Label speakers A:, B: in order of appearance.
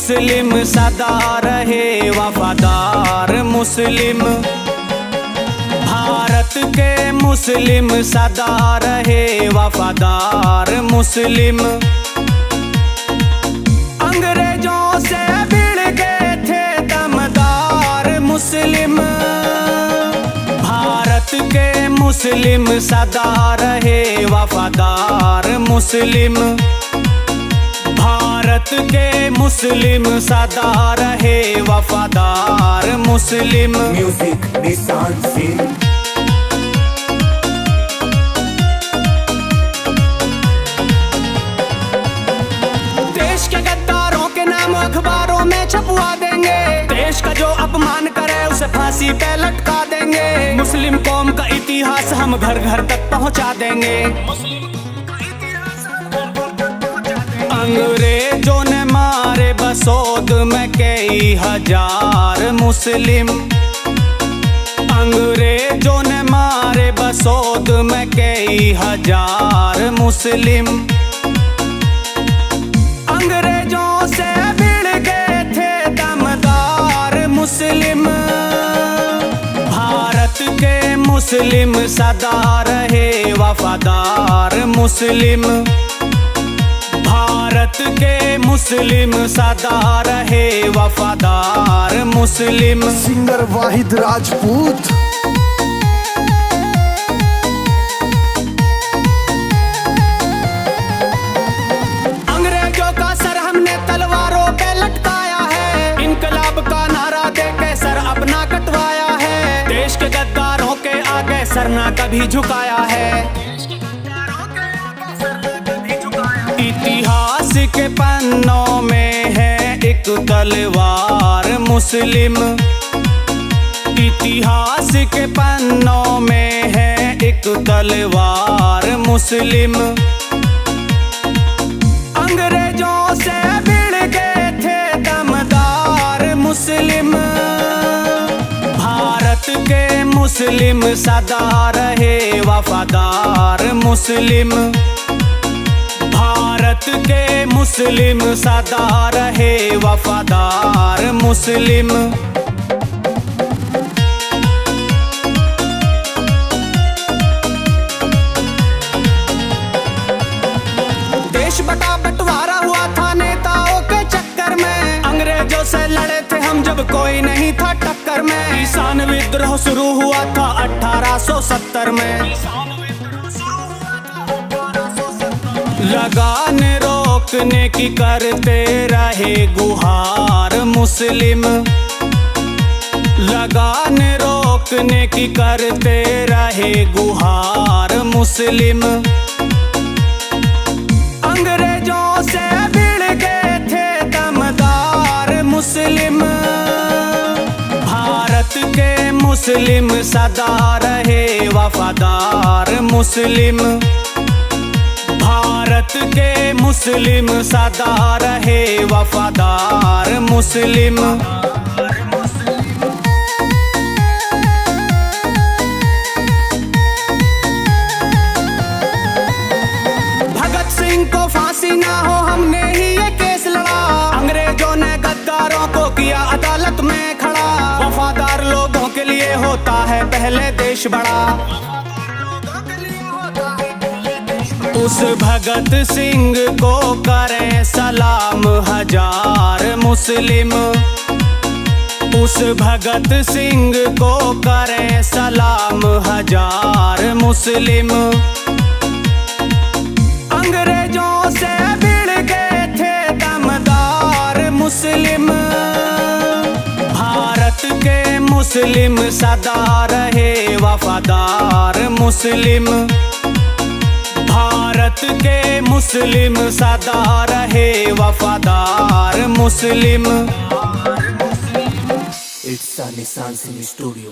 A: मुस्लिम सदा रहे वफादार मुस्लिम। भारत के मुस्लिम सदा रहे वफादार मुस्लिम। अंग्रेजों से भिड़ गए थे दमदार मुस्लिम। भारत के मुस्लिम सदा रहे वफादार मुस्लिम। भारत के मुस्लिम सदा रहे वफादार मुस्लिम।
B: म्यूजिक निशान सिंह।
A: देश के गद्दारों के नाम अखबारों में छपवा देंगे। देश का जो अपमान करे उसे फांसी पे लटका देंगे। मुस्लिम कौम का इतिहास हम घर घर तक पहुंचा देंगे। अंग्रेजों ने मारे बसोद में कई हजार मुस्लिम। अंग्रेजों ने मारे बसोद में कई हजार मुस्लिम। अंग्रेजों से भिड़ गए थे दमदार मुस्लिम। भारत के मुस्लिम सदा रहे वफादार मुस्लिम। भारत के मुस्लिम सदा रहे वफादार मुस्लिम।
B: सिंगर वाहिद राजपूत।
A: अंग्रेजों का सर हमने तलवारों पे लटकाया है। इनकलाब का नारा दे के सर अपना कटवाया है। देश के गद्दारों के आगे सर ना कभी झुकाया है। इतिहास के पन्नों में है एक तलवार मुस्लिम। इतिहास के पन्नों में है एक तलवार मुस्लिम। अंग्रेजों से भिड़ गए थे दमदार मुस्लिम। भारत के मुस्लिम सदा रहे वफादार मुस्लिम। भारत के मुस्लिम सदा रहे वफादार मुस्लिम। देश बंटवारा हुआ था नेताओं के चक्कर में। अंग्रेजों से लड़े थे हम जब कोई नहीं था टक्कर में। किसान विद्रोह शुरू हुआ था 1870 में। लगान रोकने की करते रहे गुहार मुस्लिम। लगान रोकने की करते रहे गुहार मुस्लिम। अंग्रेजों से भिड़ गए थे दमदार मुस्लिम। भारत के मुस्लिम सदा रहे वफादार मुस्लिम। भारत के मुस्लिम सदा रहे वफादार मुस्लिम। भगत सिंह को फांसी ना हो हमने ही ये केस लड़ा। अंग्रेजों ने गद्दारों को किया अदालत में खड़ा। वफादार लोगों के लिए होता है पहले देश बड़ा। उस भगत सिंह को करें सलाम हजार मुस्लिम। उस भगत सिंह को करें सलाम हजार मुस्लिम। अंग्रेजों से भिड़ गए थे दमदार मुस्लिम। भारत के मुस्लिम सदा रहे वफादार मुस्लिम। भारत के मुस्लिम सदा रहे वफादार मुस्लिम।
B: इट्स निशान सिंह स्टूडियो।